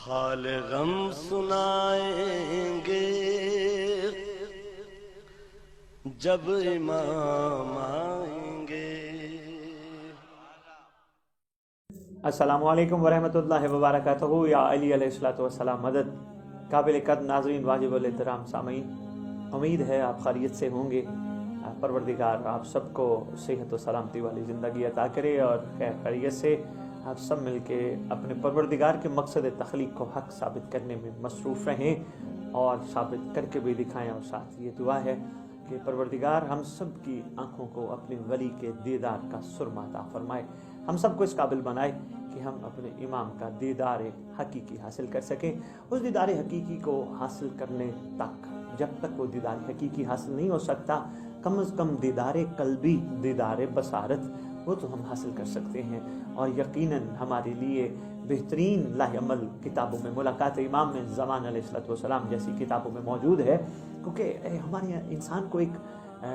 حال غم سنائیں گے جب امام آئیں گے۔ السلام علیکم ورحمۃ اللہ وبرکاتہ۔ یا علی علیہ الصلوۃ والسلام مدد۔ قابل قدر ناظرین، واجب الاحترام سامعین، امید ہے آپ خیریت سے ہوں گے۔ پروردگار آپ سب کو صحت و سلامتی والی زندگی عطا کرے اور خیر خیریت سے آپ سب مل کے اپنے پروردگار کے مقصد تخلیق کو حق ثابت کرنے میں مصروف رہیں اور ثابت کر کے بھی دکھائیں۔ اور ساتھ یہ دعا ہے کہ پروردگار ہم سب کی آنکھوں کو اپنے ولی کے دیدار کا سرمہ عطا فرمائے، ہم سب کو اس قابل بنائے کہ ہم اپنے امام کا دیدار حقیقی حاصل کر سکیں۔ اس دیدار حقیقی کو حاصل کرنے تک، جب تک وہ دیدار حقیقی حاصل نہیں ہو سکتا، کم از کم دیدار قلبی، دیدار بصارت وہ تو ہم حاصل کر سکتے ہیں۔ اور یقیناً ہمارے لیے بہترین لاہ عمل کتابوں میں ملاقات امام میں زمان علیہ الصلوۃ والسلام جیسی کتابوں میں موجود ہے، کیونکہ ہمارے انسان کو ایک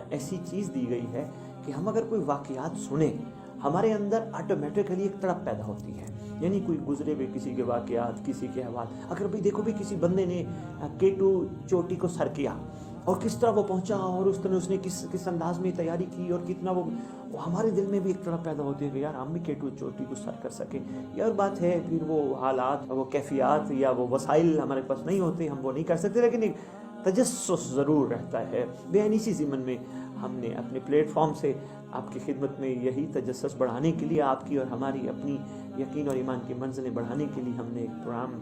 ایسی چیز دی گئی ہے کہ ہم اگر کوئی واقعات سنیں، ہمارے اندر آٹومیٹکلی ایک تڑپ پیدا ہوتی ہے۔ یعنی کوئی گزرے ہوئے کسی کے واقعات، کسی کے احوال، اگر بھی دیکھو بھی کسی بندے نے K2 چوٹی کو سر کیا اور کس طرح وہ پہنچا اور اس نے کس انداز میں تیاری کی اور کتنا وہ ہمارے دل میں بھی ایک طرح پیدا ہوتی ہے کہ یار ہم بھی K2 چوٹی کو سر کر سکیں۔ یہ اور بات ہے، پھر وہ حالات، وہ کیفیات یا وہ وسائل ہمارے پاس نہیں ہوتے، ہم وہ نہیں کر سکتے، لیکن ایک تجسس ضرور رہتا ہے۔ بے اسی ضمن میں ہم نے اپنے پلیٹ فارم سے آپ کی خدمت میں یہی تجسس بڑھانے کے لیے، آپ کی اور ہماری اپنی یقین اور ایمان کی منزلیں بڑھانے کے لیے ہم نے ایک پروگرام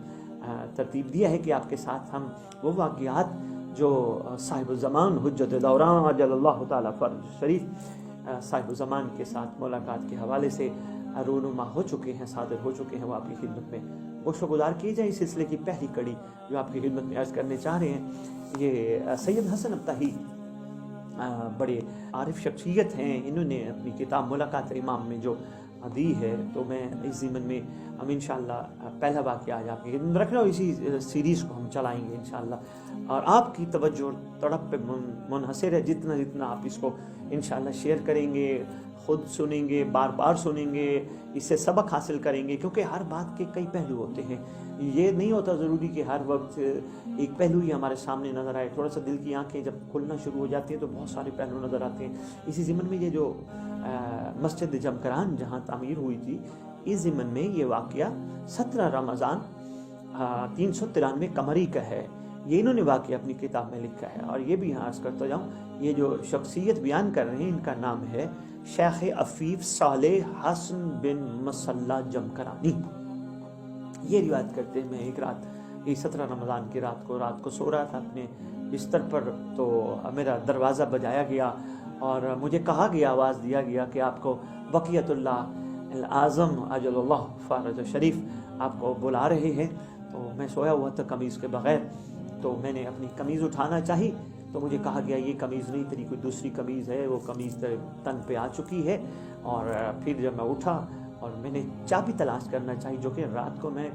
ترتیب دیا ہے کہ آپ کے ساتھ ہم وہ واقعات جو صاحب الزمان حجت دوران عجل اللہ تعالیٰ فرج شریف صاحب الزمان کے ساتھ ملاقات کے حوالے سے رونما ہو چکے ہیں، صادر ہو چکے ہیں، وہ آپ کی خدمت میں گوش و گزار کی جائے۔ اس سلسلے کی پہلی کڑی جو آپ کی خدمت میں عرض کرنے چاہ رہے ہیں، یہ سید حسن ابتہی بڑے عارف شخصیت ہیں، انہوں نے اپنی کتاب ملاقات امام میں جو دی ہے، تو میں اس ضمن میں ہم انشاءاللہ پہلا واقعہ آج آپ کی خدمت میں رکھ رہا ہوں۔ اسی سیریز کو ہم چلائیں گے انشاءاللہ، اور آپ کی توجہ تڑپ پہ منحصر ہے۔ جتنا آپ اس کو انشاءاللہ شیئر کریں گے، خود سنیں گے، بار بار سنیں گے، اس سے سبق حاصل کریں گے، کیونکہ ہر بات کے کئی پہلو ہوتے ہیں۔ یہ نہیں ہوتا ضروری کہ ہر وقت ایک پہلو ہی ہمارے سامنے نظر آئے۔ تھوڑا سا دل کی آنکھیں جب کھلنا شروع ہو جاتی ہیں تو بہت سارے پہلو نظر آتے ہیں۔ اسی ضمن میں یہ جو مسجد جمکران جہاں تعمیر ہوئی تھی، اس ضمن میں یہ واقعہ 17 رمضان 393 قمری کا ہے۔ یہ انہوں نے واقعہ اپنی کتاب میں لکھا ہے، اور یہ بھی یہاں عرض کرتا جاؤں، یہ جو شخصیت بیان کر رہے ہیں ان کا نام ہے شیخ عفیف صالح حسن بن مسلح جمکرانی۔ یہ روایت کرتے ہیں، میں ایک رات، یہ 17 رمضان کی رات کو سو رہا تھا اپنے بستر پر، تو میرا دروازہ بجایا گیا اور مجھے کہا گیا، آواز دیا گیا کہ آپ کو بقیت اللہ اعظم عجل اللہ فرج شریف آپ کو بلا رہے ہیں۔ تو میں سویا ہوا تھا قمیض کے بغیر، تو میں نے اپنی قمیض اٹھانا چاہی تو مجھے کہا گیا یہ قمیض نہیں، تیری کوئی دوسری قمیض ہے، وہ قمیض تن پہ آ چکی ہے۔ اور پھر جب میں اٹھا اور میں نے چابی تلاش کرنا چاہی، جو کہ رات کو میں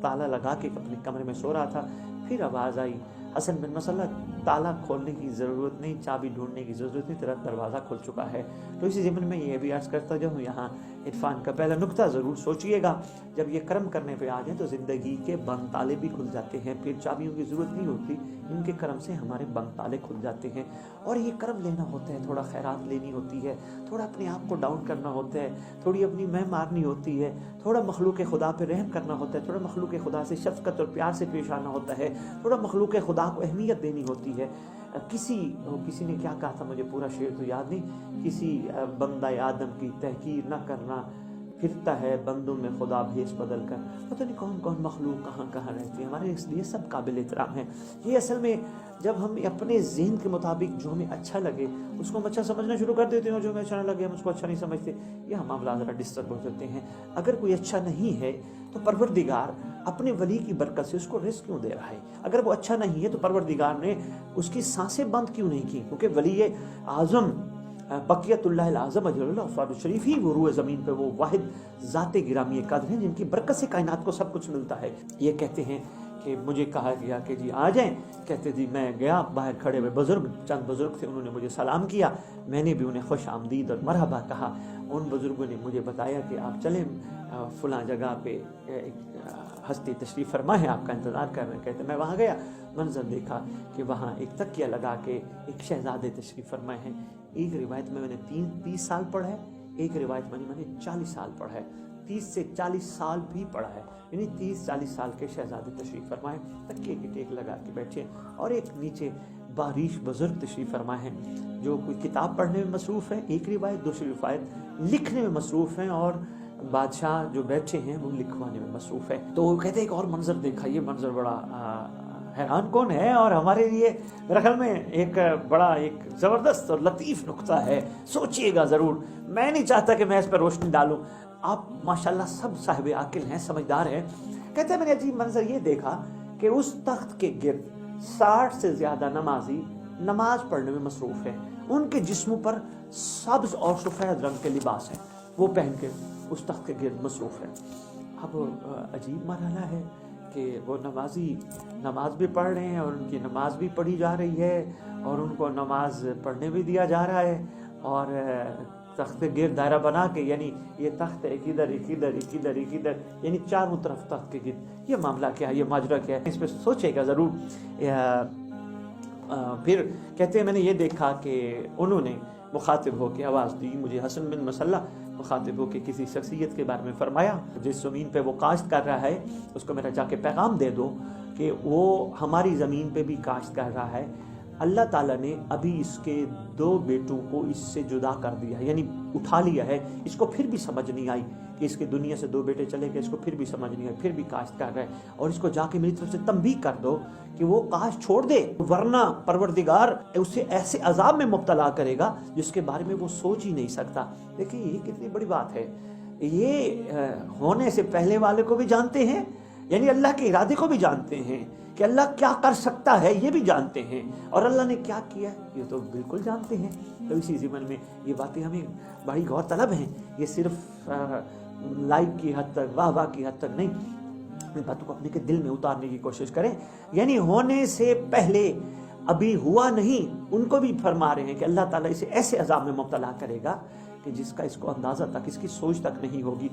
تالا لگا کے اپنے کمرے میں سو رہا تھا، پھر آواز آئی، حسن بن مسلح تالا کھولنے کی ضرورت نہیں، چابی ڈھونڈنے کی ضرورت نہیں، تیرا دروازہ کھل چکا ہے۔ تو اسی ضمن میں یہ بھی عرض کرتا جاؤں، یہاں عرفان کا پہلا نقطہ ضرور سوچئے گا، جب یہ کرم کرنے پہ آ جائیں تو زندگی کے بند تالے بھی کھل جاتے ہیں، پھر چابیوں کی ضرورت نہیں ہوتی، ان کے کرم سے ہمارے بند تالے کھل جاتے ہیں۔ اور یہ کرم لینا ہوتا ہے، تھوڑا خیرات لینی ہوتی ہے، تھوڑا اپنے آپ کو ڈاؤن کرنا ہوتا ہے، تھوڑی اپنی میں مارنی ہوتی ہے، تھوڑا مخلوق خدا پہ رحم کرنا ہوتا ہے، تھوڑا مخلوق خدا سے شفقت اور پیار سے پیش آنا ہوتا ہے، تھوڑا مخلوق خدا کو اہمیت دینی ہوتی ہے۔ کسی نے کیا کہا تھا، مجھے پورا شعر تو یاد نہیں، کسی بندہ آدم کی تحقیر نہ کرنا، پھرتا ہے بندوں میں خدا بھیس بدل کر۔ پتہ نہیں کون کون مخلوق کہاں رہتی ہے، ہمارے اس لیے سب قابل احترام ہیں۔ یہ اصل میں جب ہم اپنے ذہن کے مطابق جو ہمیں اچھا لگے اس کو ہم اچھا سمجھنا شروع کر دیتے ہیں، اور جو ہمیں اچھا نہ لگے ہم اس کو اچھا نہیں سمجھتے، یہ ہم معاملہ ذرا ڈسٹرب ہو جاتے ہیں۔ اگر کوئی اچھا نہیں ہے تو پروردگار اپنے ولی کی برکت سے اس کو رزق کیوں دے رہا ہے؟ اگر وہ اچھا نہیں ہے تو پروردگار نے اس کی سانسیں بند کیوں نہیں کی؟ کیونکہ ولی اعظم بقیت اللہ العظم اجل اللہ فرج شریف ہی وہ روح زمین پہ وہ واحد ذات گرامی قدر ہیں جن کی برکت سے کائنات کو سب کچھ ملتا ہے۔ یہ کہتے ہیں کہ مجھے کہا گیا کہ جی آ جائیں، کہتے جی میں گیا، باہر کھڑے ہوئے چند بزرگ تھے، انہوں نے مجھے سلام کیا، میں نے بھی انہیں خوش آمدید اور مرحبا کہا، ان بزرگوں نے مجھے بتایا کہ آپ چلیں فلاں جگہ پہ ہستی تشریف فرما ہے آپ کا انتظار کر رہے ہیں. کہتے میں وہاں گیا, منظر دیکھا کہ وہاں ایک تکیہ لگا کے ایک شہزادے تشریف فرمائے ہیں. ایک روایت میں نے 30 سال پڑھا ہے, ایک روایت میں نے 40 سال پڑھا ہے. 30 سے 40 سال بھی پڑھا ہے, یعنی 30-40 سال کے شہزادے تشریف فرمائے, تکیے کی ٹیک لگا کے بیٹھے. اور ایک نیچے باریش بزرگ تشریف فرمائے ہیں جو کوئی کتاب پڑھنے میں مصروف ہے, ایک روایت, دوسری روایت لکھنے میں مصروف ہیں, اور بادشاہ جو بیٹھے ہیں وہ لکھوانے میں مصروف ہے. تو وہ کہتے ہیں ایک اور منظر دیکھا, یہ منظر بڑا حیران کون ہے, اور ہمارے لیے میرے خیال میں ایک بڑا ایک زبردست اور لطیف نقطہ ہے, سوچئے گا ضرور. میں نہیں چاہتا کہ میں اس پر روشنی ڈالوں, آپ ماشاءاللہ سب صاحب عقل ہیں, سمجھدار ہیں. کہتے ہیں میں نے عجیب منظر یہ دیکھا کہ اس تخت کے گرد 60 سے زیادہ نمازی نماز پڑھنے میں مصروف ہیں. ان کے جسموں پر سبز اور سفید رنگ کے لباس ہیں, وہ پہن کے اس تخت کے گرد مصروف ہیں. اب عجیب مرحلہ ہے کہ وہ نمازی نماز بھی پڑھ رہے ہیں, اور ان کی نماز بھی پڑھی جا رہی ہے, اور ان کو نماز پڑھنے بھی دیا جا رہا ہے, اور تخت کے گرد دائرہ بنا کے, یعنی یہ تخت ایک ادھر ایک ادھر ایک ادھر ایک ادھر, یعنی چاروں طرف تخت کے گرد. یہ معاملہ کیا ہے, یہ ماجرا کیا ہے, اس پہ سوچے گا ضرور. پھر کہتے ہیں میں نے یہ دیکھا کہ انہوں نے مخاطب ہو کے آواز دی مجھے. حسن بن مسلح مخاطب ہو کے کسی شخصیت کے بارے میں فرمایا, جس زمین پہ وہ کاشت کر رہا ہے اس کو میرا جا کے پیغام دے دو کہ وہ ہماری زمین پہ بھی کاشت کر رہا ہے. اللہ تعالیٰ نے ابھی اس کے 2 بیٹوں کو اس سے جدا کر دیا ہے, یعنی اٹھا لیا ہے. اس کو پھر بھی سمجھ نہیں آئی کہ اس کے دنیا سے 2 بیٹے چلے گئے, اس کو پھر بھی سمجھ نہیں آئی, پھر بھی کاشت کر رہا ہے. اور اس کو جا کے میری طرف سے تنبیہ کر دو کہ وہ کاشت چھوڑ دے, ورنہ پروردگار اسے ایسے عذاب میں مبتلا کرے گا جس کے بارے میں وہ سوچ ہی نہیں سکتا. دیکھیں یہ کتنی بڑی بات ہے. یہ ہونے سے پہلے والے کو بھی جانتے ہیں, یعنی اللہ کے ارادے کو بھی جانتے ہیں کہ اللہ کیا کر سکتا ہے, یہ بھی جانتے ہیں, اور اللہ نے کیا کیا ہے یہ تو بالکل جانتے ہیں. تو اسی ضمن میں یہ باتیں ہمیں بڑی غور طلب ہیں. یہ صرف لائک کی حد تک, واہ واہ کی حد تک نہیں, ان باتوں کو اپنے کے دل میں اتارنے کی کوشش کریں. یعنی ہونے سے پہلے ابھی ہوا نہیں, ان کو بھی فرما رہے ہیں کہ اللہ تعالیٰ اسے ایسے عذاب میں مبتلا کرے گا کہ جس کا اس کو اندازہ تک, اس کی سوچ تک نہیں ہوگی.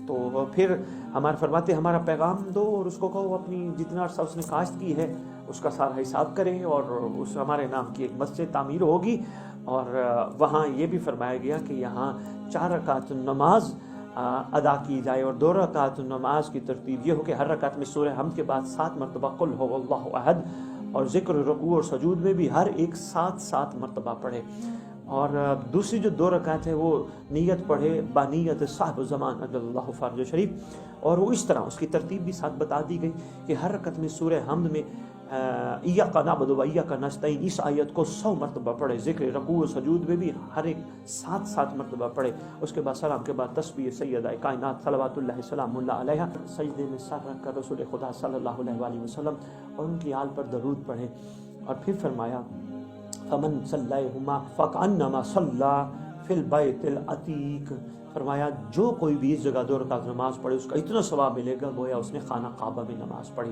تو پھر ہمارے فرماتے ہمارا پیغام دو, اور اس کو کہو اپنی جتنا عرصہ اس نے کاشت کی ہے اس کا سارا حساب کرے, اور اس ہمارے نام کی ایک مسجد تعمیر ہوگی. اور وہاں یہ بھی فرمایا گیا کہ یہاں 4 رکعت نماز ادا کی جائے, اور 2 رکعت نماز کی ترتیب یہ ہو کہ ہر رکعت میں سورہ حمد کے بعد 7 مرتبہ قل هو اللہ احد, اور ذکر رکوع اور سجود میں بھی ہر ایک 7 مرتبہ پڑھے. اور دوسری جو 2 رکعت ہے وہ نیت پڑھے بانیت صاحب زمان اجل اللہ فرج شریف, اور وہ اس طرح اس کی ترتیب بھی ساتھ بتا دی گئی کہ ہر رکعت میں سورہ حمد میں ایاک نعبد و ایاک نستعین اس آیت کو 100 مرتبہ پڑھے, ذکر رکوع و سجود میں بھی ہر ایک 7 مرتبہ پڑھے. اس کے بعد سلام کے بعد تسبیح سیدہ کائنات صلوات اللہ سلام اللہ علیہ, سجدے میں سر رکھ کر رسول خدا صلی اللہ علیہ وآلہ وسلم اور ان کی آل پر درود پڑھے. اور پھر فرمایا فمن صلیہما فکأنما صلی فی البیت العتیق, فرمایا جو کوئی بھی اس جگہ 2 رکعت نماز پڑھے اس کا اتنا ثواب ملے گا گویا اس نے خانہ کعبہ میں نماز پڑھی.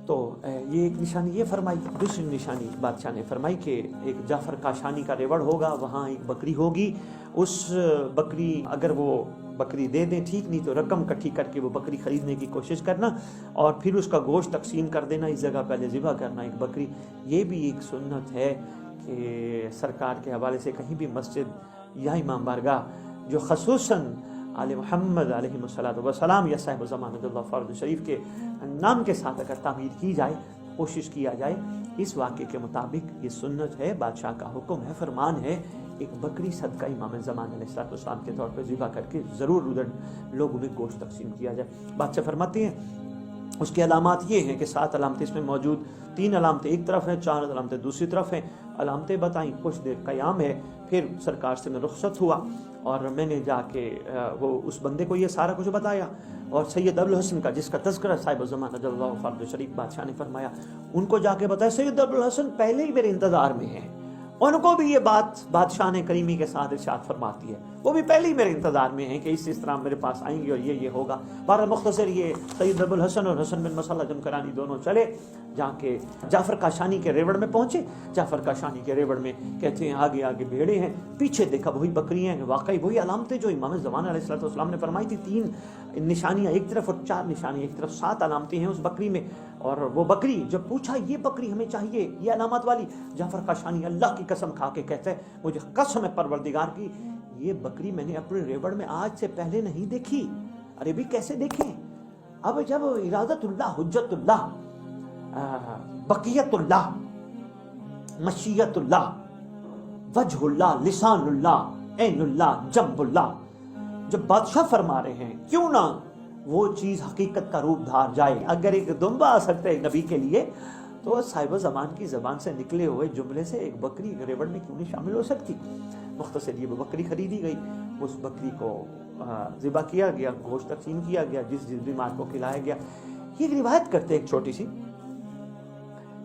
تو یہ ایک نشانی یہ فرمائی. دوسری نشانی بادشاہ نے فرمائی کہ ایک جعفر کاشانی کا ریوڑ ہوگا, وہاں ایک بکری ہوگی, اس بکری اگر وہ بکری دے دیں ٹھیک, نہیں تو رقم اکٹھی کر کے وہ بکری خریدنے کی کوشش کرنا, اور پھر اس کا گوشت تقسیم کر دینا, اس جگہ پہلے ذبح کرنا ایک بکری. یہ بھی ایک سنت ہے کہ سرکار کے حوالے سے کہیں بھی مسجد یا امام بارگاہ جو خصوصاً آل محمد علیہ الصلوۃ والسلام یا صاحب زمان اللہ فرد شریف کے نام کے ساتھ اگر تعمیر کی جائے, کوشش کیا جائے, اس واقعے کے مطابق یہ سنت ہے, بادشاہ کا حکم ہے, فرمان ہے, ایک بکری صدقہ امام زمان علیہ السلام کے طور پر ذبح کر کے ضرور ادھر لوگوں میں گوشت تقسیم کیا جائے. بادشاہ فرماتے ہیں اس کی علامات یہ ہیں کہ 7 علامتیں اس میں موجود, 3 علامتیں ایک طرف ہیں, 4 علامتیں دوسری طرف ہیں. علامتیں بتائیں, کچھ دیر قیام ہے, پھر سرکار سے میں رخصت ہوا اور میں نے جا کے وہ اس بندے کو یہ سارا کچھ بتایا, اور سید ابوالحسن کا جس کا تذکرہ صاحب زمان اجل اللہ فرد شریف بادشاہ نے فرمایا, ان کو جا کے بتایا سید ابوالحسن پہلے ہی میرے انتظار میں ہیں. ان کو بھی یہ بات بادشاہ نے کریمی کے ساتھ ارشاد فرماتی ہے. وہ بھی پہلے ہی میرے انتظار میں ہیں کہ اس طرح میرے پاس آئیں گے اور یہ ہوگا. بہرحال مختصر یہ سید ابو الحسن اور حسن بن مسلح جمکرانی دونوں چلے جہاں کے جعفر کاشانی کے ریوڑ میں پہنچے. جعفر کاشانی کے ریوڑ میں کہتے ہیں آگے آگے بھیڑے ہیں, پیچھے دیکھا وہی بکریاں ہیں. واقعی وہی علامتیں جو امام زمان علیہ الصلوۃ والسلام نے فرمائی تھی, 3 نشانیاں ایک طرف اور 4 نشانیاں ایک طرف, 7 علامتیں ہیں اس بکری میں. اور وہ بکری جب پوچھا یہ بکری ہمیں چاہیے یہ علامات والی, جعفر کاشانی اللہ کی قسم کھا کے کہتے ہیں مجھے قسم ہے پروردگار کی یہ بکری میں نے اپنے ریوڑ میں آج سے پہلے نہیں دیکھی. ارے بھی کیسے دیکھیں, اب جب ارادت اللہ, حجت اللہ, بقیت اللہ, مشیت اللہ, وجہ اللہ, لسان اللہ, عین اللہ, جنب اللہ, جب بادشاہ فرما رہے ہیں کیوں نہ وہ چیز حقیقت کا روپ دھار جائے. اگر ایک دمبا آ سکتا ہے نبی کے لیے تو صاحب زمان کی زبان سے نکلے ہوئے جملے سے ایک بکری ریوڑ میں کیوں نہیں شامل ہو سکتی. مختصر یہ بکری خریدی گئی, اس بکری کو ذبح کیا گیا, گوشت تقسیم کیا گیا, جس بیمار کو کھلایا گیا. یہ ایک روایت کرتے ایک چھوٹی سی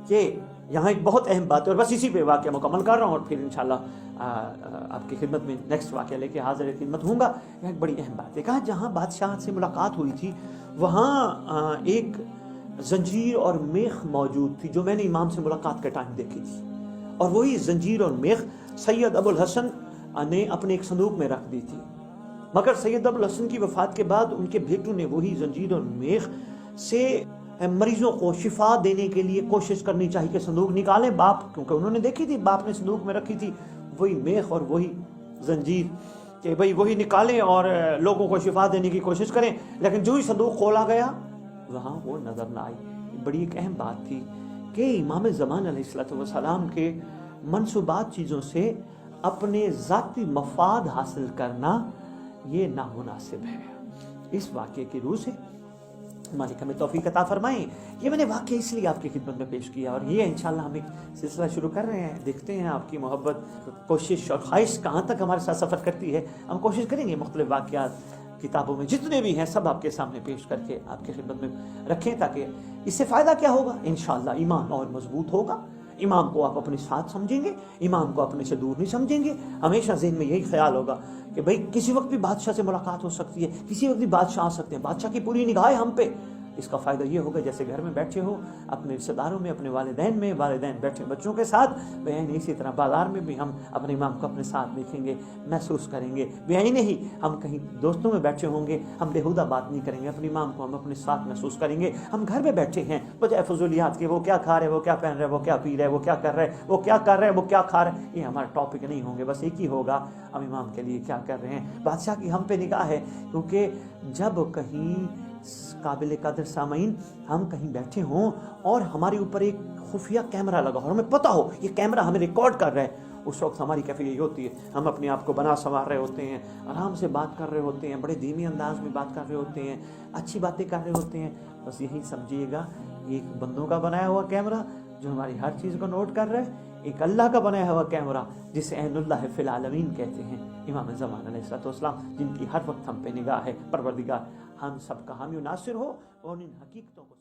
کہ یہاں ایک بہت اہم بات ہے اور بس اسی پہ واقعہ مکمل کر رہا ہوں اور پھر انشاءاللہ آپ کی خدمت میں نیکسٹ واقعہ لے کے حاضر خدمت ہوں گا. یہ ایک بڑی اہم بات ہے. کہا جہاں بادشاہ سے ملاقات ہوئی تھی وہاں ایک زنجیر اور میخ موجود تھی جو میں نے امام سے ملاقات کے ٹائم دیکھی تھی, اور وہی زنجیر اور میخ سید ابو الحسن نے اپنے ایک صندوق میں رکھ دی تھی. مگر سید ابو الحسن کی وفات کے بعد ان کے بیٹوں نے وہی زنجیر اور میخ سے مریضوں کو شفا دینے کے لیے کوشش کرنی چاہیے کہ صندوق نکالیں. باپ کیونکہ انہوں نے دیکھی تھی, باپ نے صندوق میں رکھی تھی وہی میخ اور وہی زنجیر کہ بھئی وہی نکالیں اور لوگوں کو شفا دینے کی کوشش کریں. لیکن جو ہی صندوق کھولا گیا وہاں وہ نظر نہ آئی. بڑی ایک اہم بات تھی کہ امام زمان علیہ الصلوۃ والسلام کے منسوبات چیزوں سے اپنے ذاتی مفاد حاصل کرنا یہ نامناسب ہے. اس واقعے کی روح سے مالک ہمیں توفیق عطا فرمائیں. یہ میں نے واقعہ اس لیے آپ کی خدمت میں پیش کیا اور یہ انشاءاللہ ہم ایک سلسلہ شروع کر رہے ہیں. دیکھتے ہیں آپ کی محبت, کوشش اور خواہش کہاں تک ہمارے ساتھ سفر کرتی ہے. ہم کوشش کریں گے مختلف واقعات کتابوں میں جتنے بھی ہیں سب آپ کے سامنے پیش کر کے آپ کی خدمت میں رکھیں, تاکہ اس سے فائدہ کیا ہوگا. انشاءاللہ ایمان اور مضبوط ہوگا. امام کو آپ اپنے ساتھ سمجھیں گے, امام کو اپنے سے دور نہیں سمجھیں گے. ہمیشہ ذہن میں یہی خیال ہوگا کہ بھئی کسی وقت بھی بادشاہ سے ملاقات ہو سکتی ہے, کسی وقت بھی بادشاہ آ سکتے ہیں. بادشاہ کی پوری نگاہ ہے ہم پہ. اس کا فائدہ یہ ہوگا جیسے گھر میں بیٹھے ہو اپنے رشتہ داروں میں, اپنے والدین میں, والدین بیٹھے بچوں کے ساتھ, بہن اسی طرح بازار میں بھی ہم اپنے امام کو اپنے ساتھ دیکھیں گے, محسوس کریں گے. بہن نہیں, ہم کہیں دوستوں میں بیٹھے ہوں گے, ہم بےہودہ بات نہیں کریں گے, اپنے امام کو ہم اپنے ساتھ محسوس کریں گے. ہم گھر میں بیٹھے ہیں بجائے فضولیات کے, وہ کیا کھا رہے, وہ کیا پہن رہے, وہ کیا پی رہے, وہ کیا کر رہے, وہ کیا کر رہے, وہ کیا کھا رہے, یہ ہمارا ٹاپک نہیں ہوں گے. بس ایک ہی ہوگا, ہم امام کے لیے کیا کر رہے ہیں. بادشاہ کی ہم پہ نگاہ ہے, کیونکہ جب کہیں قابل قدر سامعین ہم کہیں بیٹھے ہوں اور ہمارے اوپر ایک خفیہ کیمرہ لگا ہو اور ہمیں پتہ ہو یہ کیمرہ ہمیں ریکارڈ کر رہا ہے, اس وقت ہماری کیفیت یہ ہوتی ہے, ہم اپنے آپ کو بنا سنوار رہے ہوتے ہیں, آرام سے بات کر رہے ہوتے ہیں, بڑے دھیمی انداز میں بات کر رہے ہوتے ہیں, اچھی باتیں کر رہے ہوتے ہیں. بس یہی سمجھیے گا یہ ایک بندوں کا بنایا ہوا کیمرہ جو ہماری ہر چیز کو نوٹ کر رہا ہے, ایک اللہ کا بنایا ہوا کیمرہ جسے عین اللہ فی العالمین کہتے ہیں, امام زمان علیہ الصلوۃ والسلام, جن کی ہر وقت ہم پہ نگاہ ہے. پروردگار ہم سب کا حامی و ناصر ہو اور ان حقیقتوں کو